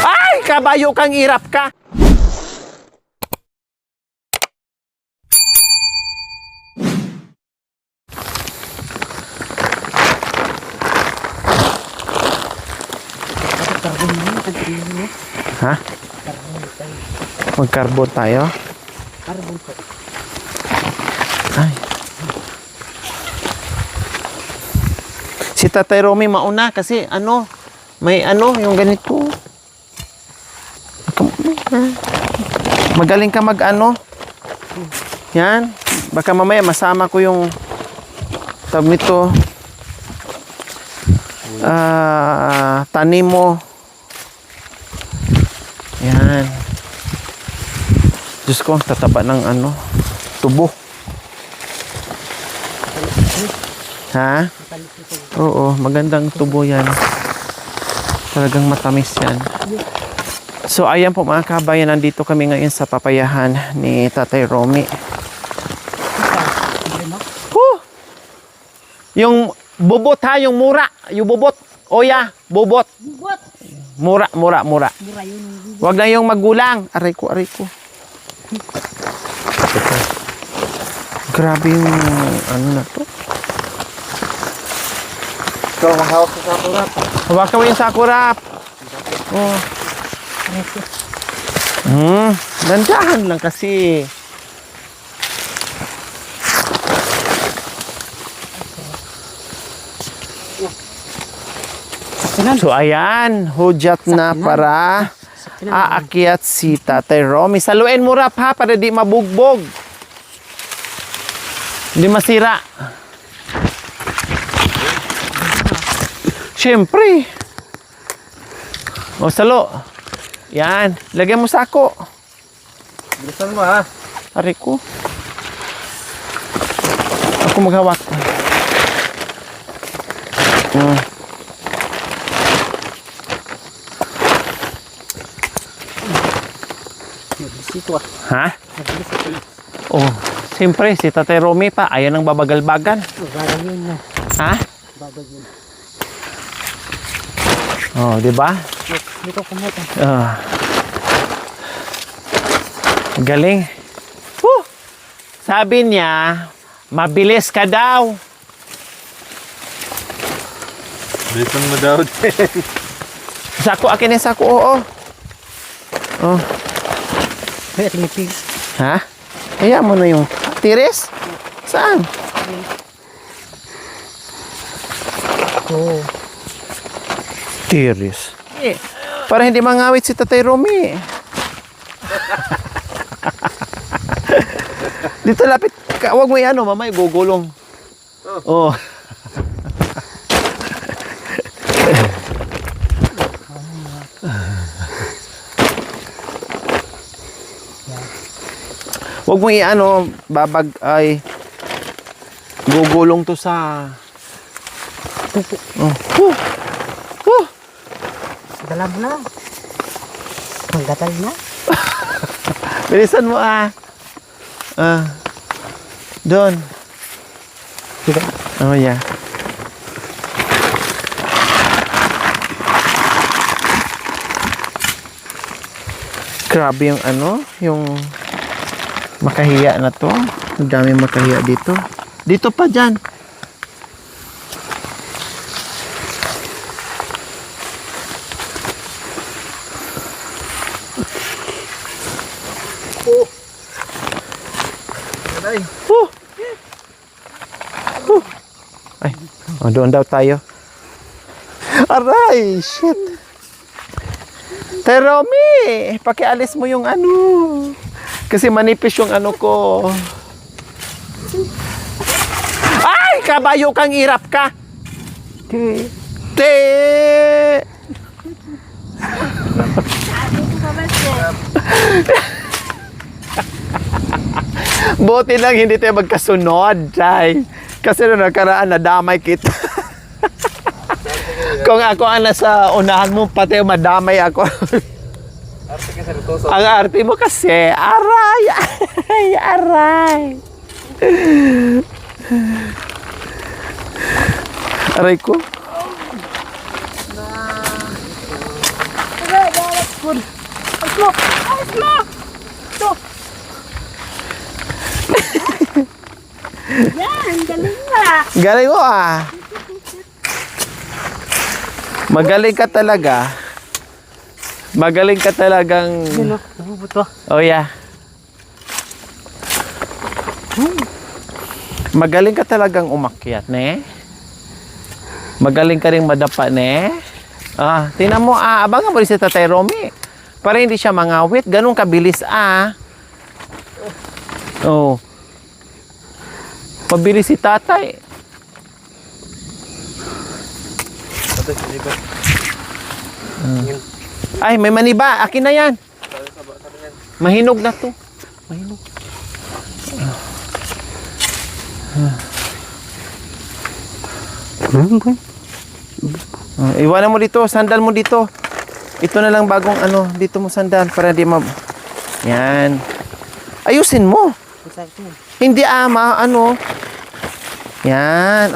Ay, kabayo kang irap ka. Ha? Mag-carbon tayo? Carbon po. Ay. Si Tatay Romy mauna kasi ano, may ano, yung ganito. Magaling ka mag-ano. Yan. Baka mamaya masama ko yung tawag nito. Tanim mo. Yan. Diyos ko, tataba ng ano, tubo. Ha? Oo, magandang tubo yan. Talagang matamis yan. So, ayan po mga kabayan, nandito kami ngayon sa papayahan ni Tatay Romy. Yung bubot ha, yung mura. Yung bubot. Oya, bubot. Bubot. Mura. Mura yun. Wag na yung magulang. Aray ko. Grabe yung ano na to. Ikaw, mahawak sa sakurap. Hawakan mo yung sakurap. Oh. Dandahan lang kasi. So ayan, hudyat na para aakyat si Tatay Romy. Saluin mo rap ha, para di mabugbog. Hindi masira. Siyempre. O, salo. Yan. Lagyan mo sako. Bilisan mo ha. Ari ko. Ako maghawak. Ha? Oh, siyempre si Tatay Romy pa ayaw nang babagal-bagal. Bagal yun. Ha? Bagal yun. Oh, di ba? Dito kumuta. Galing. Sabi niya, mabilis ka daw. Bilisan mo daw. Sako, akin yung sako, oo. Oh. Ay, at lipig. Ha? Kaya mo na yung tiris? Saan? Oo. Tiris. Para hindi mangawit si Tatay Romy. Dito lapit ka. Huwag mo i-ano, mamay, gugulong. Oh. Huwag mo i-ano, babag ay gugulong to sa Dalab na. Magdatal na. Bilisan mo doon. Oh yeah. Grabe yung ano, yung makahiya na to. Ang daming makahiya dito. Dito pa dyan. Ay, doon daw tayo. Aray, shit. Tay Romy, pakialis mo yung ano. Kasi manipis yung ano ko. Ay, kabayo kang irap ka. Te. Buti lang hindi tayo magkasunod, Chay. Kasi nung nakaraan, nadamay kita. Kung ako ang nasa unahan mo, pati madamay ako. Ang arte mo kasi, aray, aray. Aray ko. Good. Ayos mo! Ayos mo! Ito! Yan! Galing na! Galing mo ah. Magaling ka talaga. Magaling ka talagang... Yan o, nabubot to. Oh yeah. Magaling ka talagang umakyat, ne? Magaling ka rin madapa, ne? Ah, tingnan mo, abangan mo rin si Tatay Romy. Para hindi siya mangawit. Ganun kabilis, Oh. Mabilis si Tatay. Patay, sinibat. Ay, may maniba. Akin na yan. Mahinog na to. Mahinog. Iwanan mo dito. Sandal mo dito. Ito na lang bagong ano. Dito mo sandal para di ma... Yan. Ayusin mo. Hindi ano. Yan.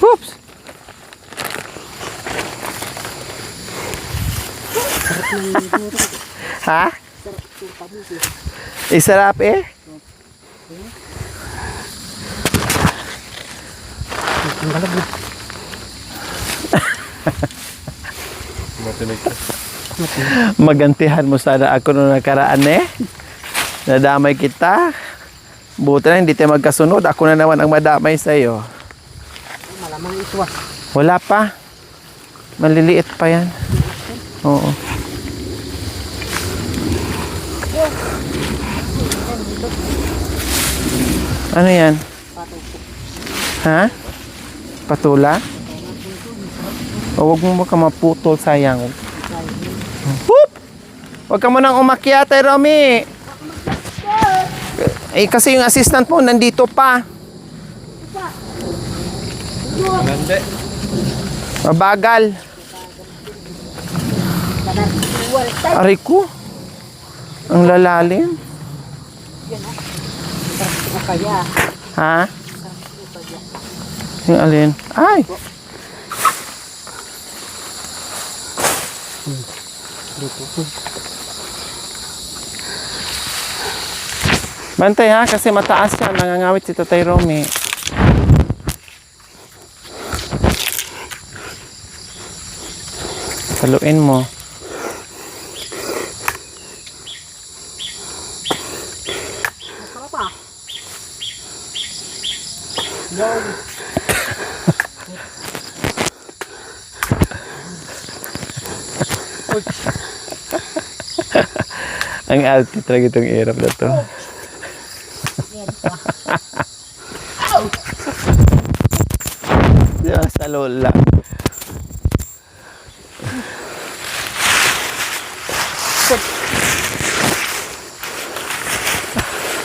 Oops. Ha? Sarap eh. Ang galab na. Matinig ka. Magantihan mo sana ako nung nakaraan eh. Nadamay kita. Buti na hindi tayo magkasunod. Ako na naman ang madamay sa'yo. Malamang ito ah. Wala pa. Maliliit pa yan. Oo. Ano yan? Ha? Patula? O, huwag mo ka maputol, sayang. Whoop! Huwag ka mo nang umakyat, Romy. Eh, kasi yung assistant mo nandito pa. Gande. Mabagal. Aray ko. Ang lalalim. Kaya. Ha? Yung alin? Ay! Bantay ha, kasi mataas yan. Nangangawit si Tatay Romy. Haluin mo. Masarap ah. Yan. Ang arte talaga itong hirap na to. Diba, sa lola.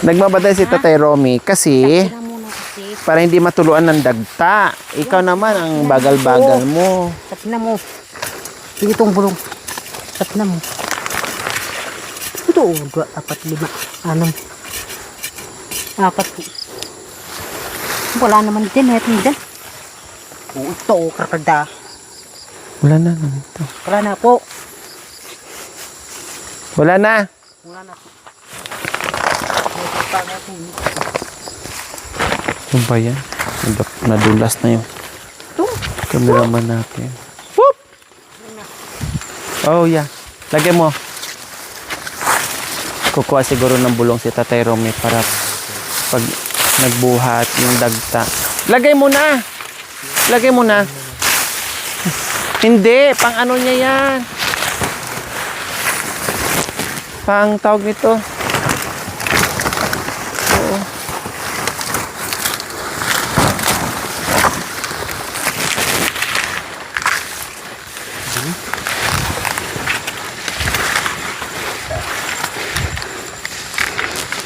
Nagmabatay si Tatay Romy kasi Tingnan muna kasi. para hindi matuluan ng dagta. Ikaw naman ang bagal-bagal mo. Tingnan mo. Sige itong bulong. Tingnan mo. Ito, 2, 4, 5, 6. 4. Wala naman din. Ito din. Ito, karpada. Wala na naman ito. Wala na po. Wala na. Wala na po. Ano ba yan? Nadulas na yung Ito. cameraman natin. Whoop! Oh yeah. Lagay mo. Kukuha siguro ng bulong si Tatay Romy para pag nagbuhat yung dagta. Lagay mo na. Lagay mo na. Hindi. Pang ano niya yan. Pang tawag nito. Oo.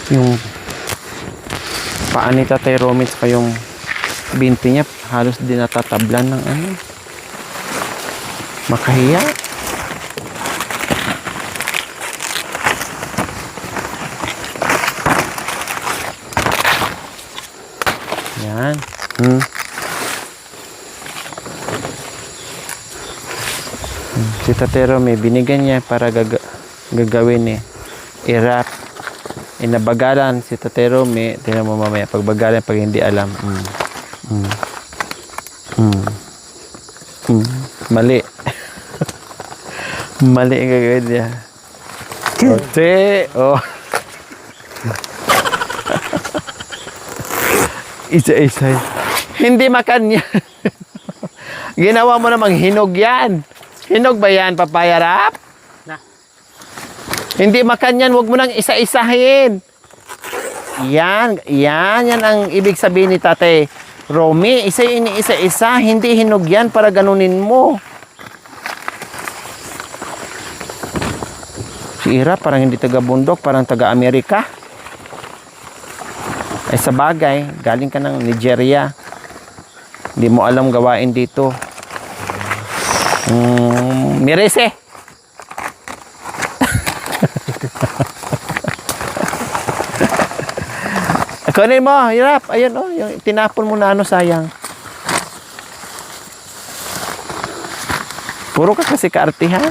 Yung paa ni Tatay Romy at yung binti niya halos din natatablan ng ano. Makahiya. Yan. Si Tatero may binigyan niya para gagawin eh. I-wrap. Inabagalan si Tatero may, tingnan mo mamaya, pagbagalan pag hindi alam. Mali. Mali ang gagawin niya. Ote. Oh. Isa-isa. Hindi makan yan. Ginawa mo namang hinog yan. Hinog ba yan, papaya wrap? Na. Hindi makan yan, huwag mo nang isa-isahin. Yan ang ibig sabihin ni Tate Romy. Isa-isa, hindi hinog yan para ganunin mo. Si Ira, parang hindi taga-bundok, parang taga-Amerika. Ay sa bagay, galing ka ng Nigeria. Hindi mo alam gawain dito. Mirese. Kunin mo, hirap. Ayun oh, yung tinapon mo na ano, sayang. Puro ka kasi kaartihan.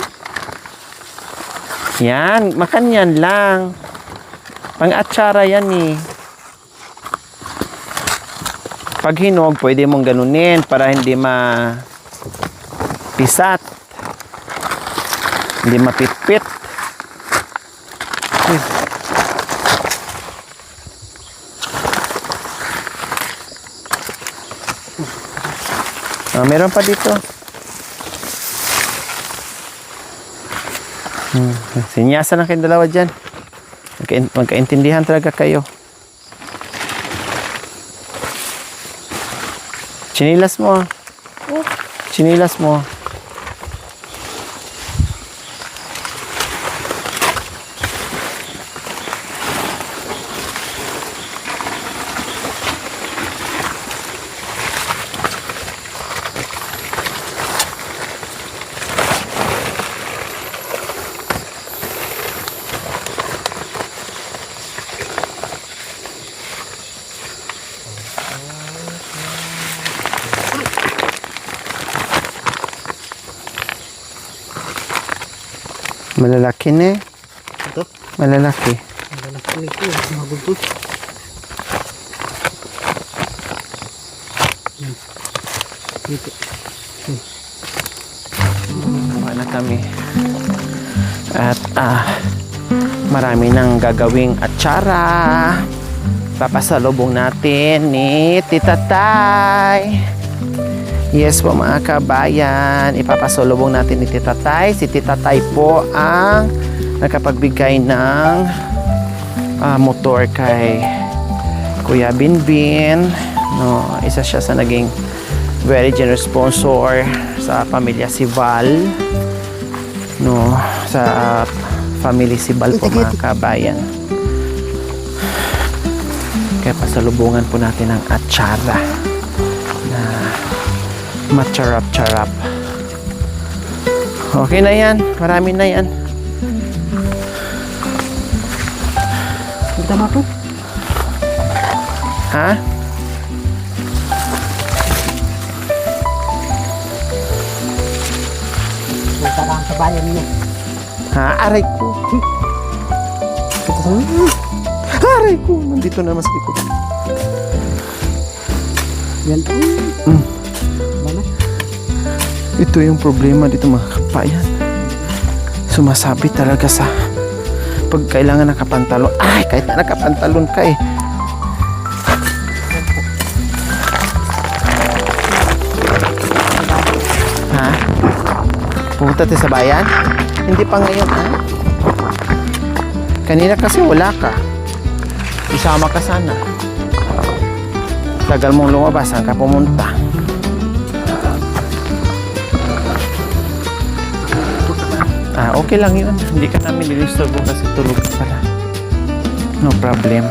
Yan, makan yan lang. Pang-atsara yan eh. Pag hinog, pwede mong ganunin para hindi pisat. Hindi mapitpit. Meron pa dito. Sinyasan na kayong dalawa dyan. Magkaintindihan talaga kayo. Chinilas mo. Chinilas mo. Malalaki na eh. Ito? Malalaki. Malalaki nito. Magugot. Dito. Wala na kami. At marami nang gagawing atsara. Papasalubong natin ni Tita Tay. Yes po mga kabayan, ipapasalubong natin ni Tita Tay. Si Tita Tay po ang nakapagbigay ng motor kay Kuya Binbin. No, isa siya sa naging very generous sponsor sa pamilya Sival. No, sa family Sival po mga kabayan. Kaya pasalubungan po natin ang atsara na macharap-charap. Okay na yan. Marami na yan. Tama po. Ha? Punta lang sa bayan niya. Ha? Aray ko. Aray ko. Nandito na mas likod. Yan po. Ito yung problema dito mga kabayan. Sumasabi talaga sa pag kailangan nakapantalon. Ay, kahit na nakapantalon ka eh. Ha? Pumunta tayo sa bayan? Hindi pa ngayon, ha? Kanina kasi wala ka. Isama ka sana. Tagal mong lumabas, saan ka pumunta? Okay lang yun. Hindi ka namin nilistorbo kasi tulog ka pala. No problem.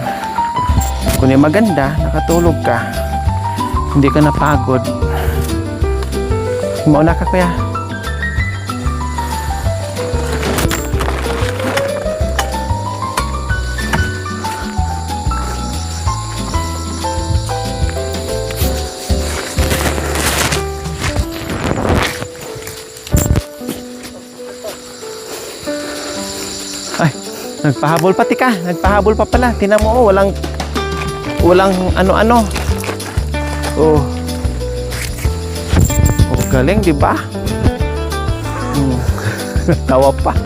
Kung yung maganda, nakatulog ka. Hindi ka napagod. Mauna ka kuya. Nagpahabol pati ka. Nagpahabol pa pala. Tingnan mo, oh, walang ano-ano. Oh. Oh, galing, di ba? Tawa pa.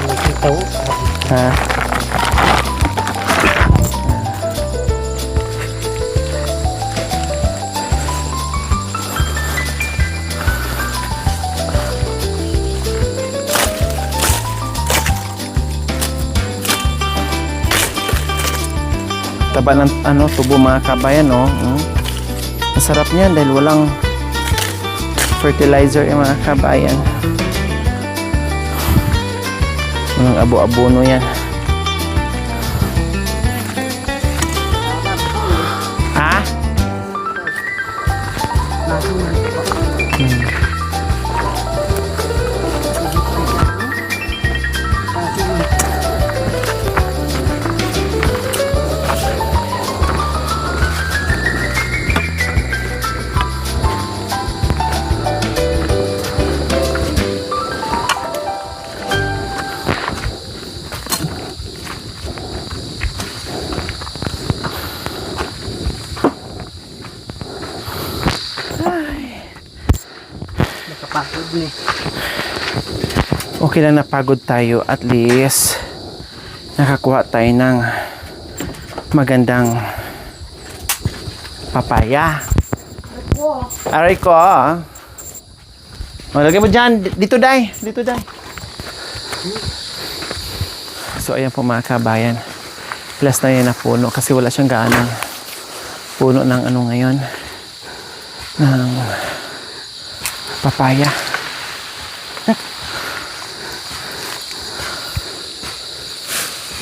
Nakikita ko. Ha? Taba ng ano, tubo mga kabayan, no? Masarap niyan dahil walang fertilizer yung mga kabayan. Walang abo-abono yan. Ha? Nakapagod ni. Okay lang, napagod tayo. At least nakakuha tayo ng magandang papaya. Aray ko. Lagay mo dyan. Dito, Day. Dito, Day. So, ayan po mga kabayan. Plus na yan na puno kasi wala siyang gaanong puno ng ano ngayon. Ng papaya.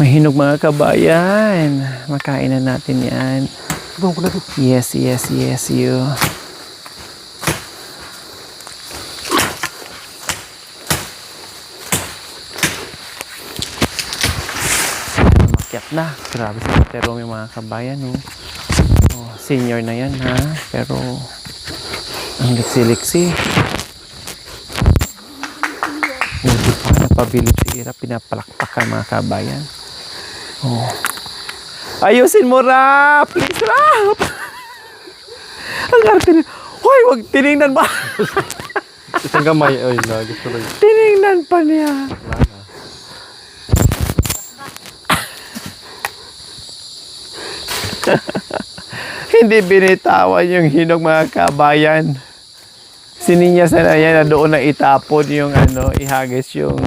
Mahinog mga kabayan. Makain na natin yan. Doon ko na doon. Yes, yes, yes, you. Makyat na. Grabe sa Terome mga kabayan. Oh. Oh, senior na yan ha. Pero ang liksi-liksi. Hindi pa napabilib si Ira. Pinapalakpakan mga kabayan. Oh. Ayusin mo, Rap! Please, Rap! Ang arte niya. Hoy, wag tinignan ba? Isang gamay. Ay, gusto rin. Tinignan pa niya. Hindi binitawan yung hinog mga kabayan. Sininyas na yan na doon na itapon yung ano, ihagis yung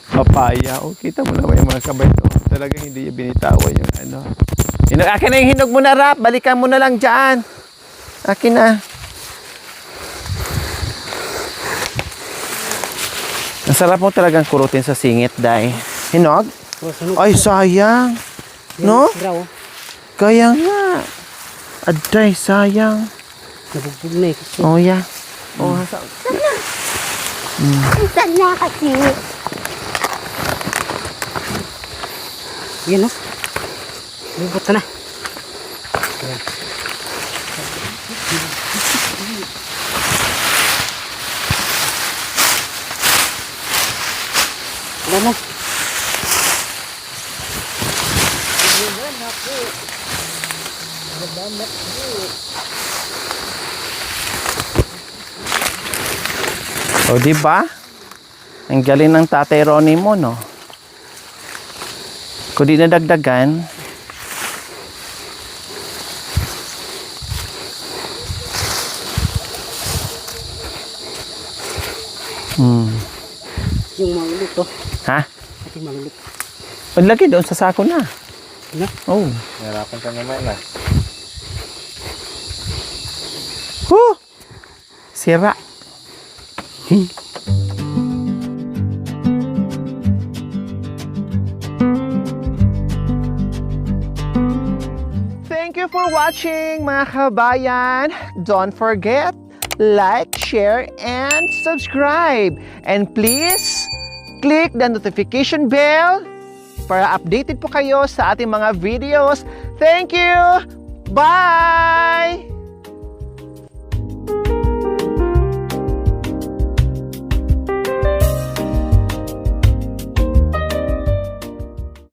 papaya. O, kita mo naman yung mga kabayan. Talagang hindi niya binitawan yung ano. Akin na yung hinog mo na, Rap. Balikan mo na lang dyan. Akin na. Masarap mo talagang kurutin sa singit, Day. Hinog? Ay, sayang. No? Kaya nga. Aday, sayang. Nabugbog na eh. Kasi. Oh, yeah. Oh, hasa. Saan na kasi? Yan o. Lubot na. Ayan. Alam mo. O, diba? Ang galing ng Tatay Ronnie mo, no? Kung di nadagdagan, Yung malulot to. ha? Ating malulot. Paglagay doon sa sako na. Na? Oh. Nahirapan ka naman na. Sira. Thank you for watching mga kabayan. Don't forget, like, share, and subscribe. And please, click the notification bell para updated po kayo sa ating mga videos. Thank you! Bye!